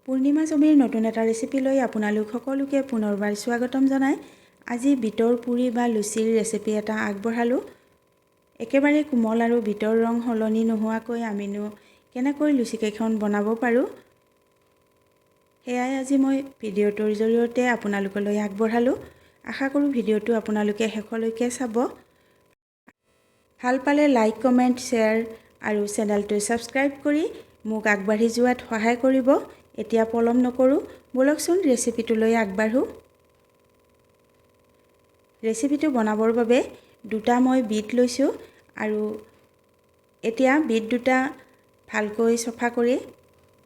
পূৰ্ণিমা ছবিৰ নতুন এটা ৰেচিপি লৈ আপোনালোক সকলোকে পুনৰবাৰ স্বাগতম জনাই আজি বিটৰ পুৰি বা লুচিৰ ৰেচিপি এটা আগবঢ়ালোঁ। একেবাৰে কোমল আৰু বিটৰ ৰং সলনি নোহোৱাকৈ আমিনো কেনেকৈ লুচিকেইখন বনাব পাৰোঁ সেয়াই আজি মই ভিডিঅ'টোৰ জৰিয়তে আপোনালোকলৈ আগবঢ়ালোঁ। আশা কৰোঁ ভিডিঅ'টো আপোনালোকে শেষলৈকে চাব। ভাল পালে লাইক, কমেণ্ট, শ্বেয়াৰ আৰু চেনেলটো ছাবস্ক্ৰাইব কৰি মোক আগবাঢ়ি যোৱাত সহায় কৰিব। এতিয়া পলম নকৰোঁ, বলকচোন ৰেচিপিটোলৈ আগবাঢ়োঁ। ৰেচিপিটো বনাবৰ বাবে দুটা মই বিট লৈছোঁ আৰু এতিয়া বিট দুটা ভালকৈ চফা কৰি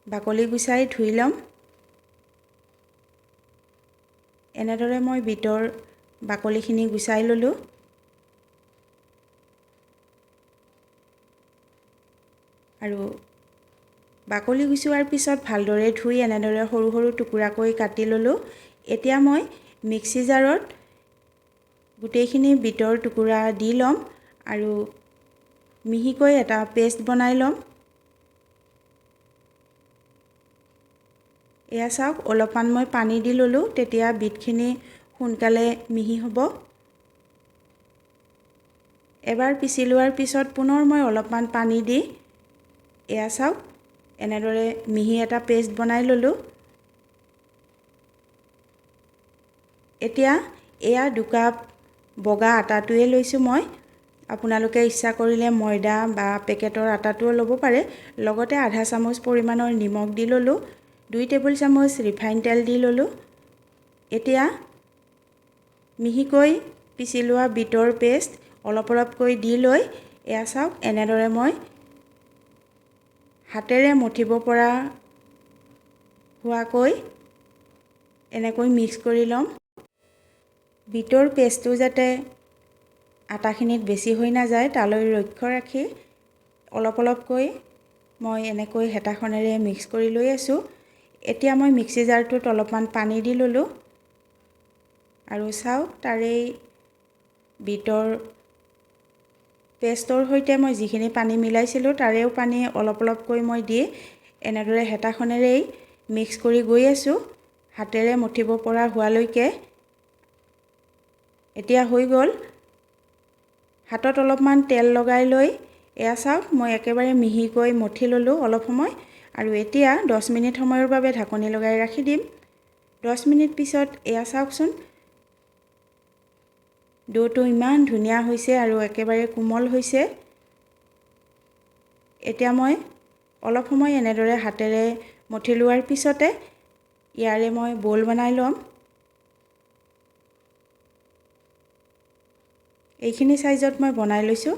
বাকলি গুচাই ধুই ল'ম। এনেদৰে মই বিটৰ বাকলিখিনি গুচাই ল'লোঁ। আৰু বাকলি গুচোৱাৰ পিছত ভালদৰে ধুই এনেদৰে সৰু সৰু টুকুৰাকৈ কাটি ল'লোঁ। এতিয়া মই মিক্সি জাৰত গোটেইখিনি বিটৰ টুকুৰা দি ল'ম আৰু মিহিকৈ এটা পেষ্ট বনাই ল'ম। এয়া চাওক, অলপমান মই পানী দি ল'লোঁ, তেতিয়া বিটখিনি সোনকালে মিহি হ'ব। এবাৰ পিচি লোৱাৰ পিছত পুনৰ মই অলপমান পানী দি এয়া চাওক এনেদৰে মিহি এটা পেষ্ট বনাই ল'লোঁ। এতিয়া এয়া 2 কাপ বগা আটাটোৱে লৈছোঁ মই। আপোনালোকে ইচ্ছা কৰিলে ময়দা বা পেকেটৰ আটাটোও ল'ব পাৰে। লগতে আধা চামুচ পৰিমাণৰ নিমখ দি ল'লোঁ। 2 টেবুল চামুচ ৰিফাইন তেল দি ল'লোঁ। এতিয়া মিহিকৈ পিচি লোৱা বিটৰ পেষ্ট অলপ অলপকৈ দি লৈ এয়া চাওক এনেদৰে মই হাতেৰে মঠিব পৰা হোৱাকৈ এনেকৈ মিক্স কৰি ল'ম। বিটৰ পেষ্টটো যাতে আটাখিনিত বেছি হৈ নাযায় তালৈ লক্ষ্য ৰাখি অলপ অলপকৈ মই এনেকৈ হেতাখনেৰে মিক্স কৰি লৈ আছোঁ। এতিয়া মই মিক্সি জাৰটোত অলপমান পানী দি ল'লোঁ আৰু চাওক তাৰেই বিটৰ পেষ্টৰ সৈতে মই যিখিনি পানী মিলাইছিলোঁ তাৰেও পানী অলপ অলপকৈ মই দি এনেদৰে হেতাখনেৰেই মিক্স কৰি গৈ আছোঁ হাতেৰে মঠিব পৰা হোৱালৈকে। এতিয়া হৈ গ'ল। হাতত অলপমান তেল লগাই লৈ এয়া চাওক মই একেবাৰে মিহিকৈ মঠি ল'লোঁ অলপ সময় আৰু এতিয়া 10 মিনিট সময়ৰ বাবে ঢাকনি লগাই ৰাখি দিম। 10 মিনিট পিছত এয়া চাওকচোন ডোটো ইমান ধুনীয়া হৈছে আৰু একেবাৰে কোমল হৈছে। এতিয়া মই অলপ সময় এনেদৰে হাতেৰে মঠি লোৱাৰ পিছতে ইয়াৰে মই বল বনাই ল'ম। এইখিনি সাইজত মই বনাই লৈছোঁ।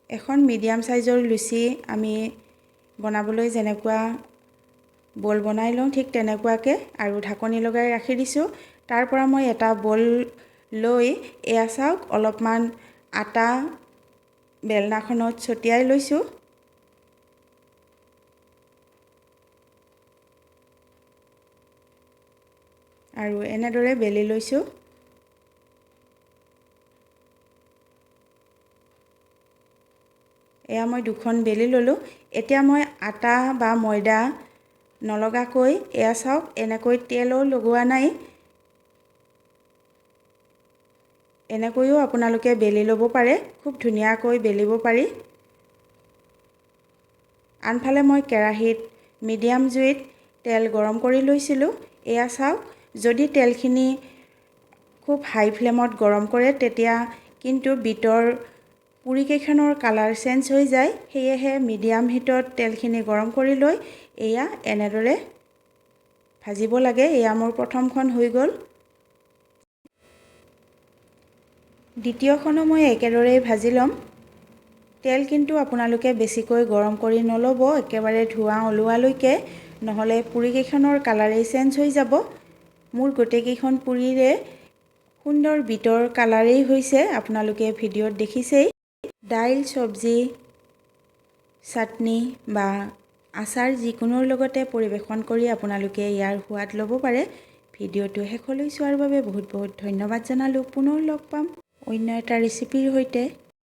এখন মিডিয়াম সাইজৰ লুচি আমি বনাবলৈ যেনেকুৱা বল বনাই লওঁ ঠিক তেনেকুৱাকৈ আৰু ঢাকনি লগাই ৰাখি দিছোঁ। তাৰ পৰা মই এটা বল লৈ এয়া চাওক অলপমান আটা বেলনাখনত ছটিয়াই লৈছোঁ। আৰু এনেদৰে বেলি লৈছোঁ। এয়া মই দুখন বেলি ল'লোঁ। এতিয়া মই আটা বা ময়দা নলগাকৈ এয়া চাওক এনেকৈ তেলো লগোৱা নাই। এনেকৈও আপোনালোকে বেলি ল'ব পাৰে, খুব ধুনীয়াকৈ বেলিব পাৰি। আনফালে মই কেৰাহীত মিডিয়াম জুইত তেল গৰম কৰি লৈছিলোঁ। এয়া চাওক যদি তেলখিনি খুব হাই ফ্লেমত গৰম কৰে তেতিয়া কিন্তু বিটৰ পুৰিকেইখনৰ কালাৰ চেঞ্জ হৈ যায়। সেয়েহে মিডিয়াম হিটত তেলখিনি গৰম কৰি লৈ এয়া এনেদৰে ভাজিব লাগে। এয়া মোৰ প্ৰথমখন হৈ গ'ল। দ্বিতীয়খনো মই একেদৰেই ভাজি ল'ম। তেল কিন্তু আপোনালোকে বেছিকৈ গৰম কৰি নল'ব একেবাৰে ধোঁৱা ওলোৱালৈকে, নহ'লে পুৰিকেইখনৰ কালাৰেই চেঞ্জ হৈ যাব। মোৰ গোটেইকেইখন পুৰিৰে সুন্দৰ বিটৰ কালাৰেই হৈছে, আপোনালোকে ভিডিঅ'ত দেখিছেই। দাইল, চব্জি, চাটনি বা আচাৰ যিকোনোৰ লগতে পৰিৱেশন কৰি আপোনালোকে ইয়াৰ সোৱাদ ল'ব পাৰে। ভিডিঅ'টো শেষলৈ চোৱাৰ বাবে বহুত বহুত ধন্যবাদ জনালোঁ। পুনৰ লগ পাম অন্য এটা ৰেচিপিৰ সৈতে।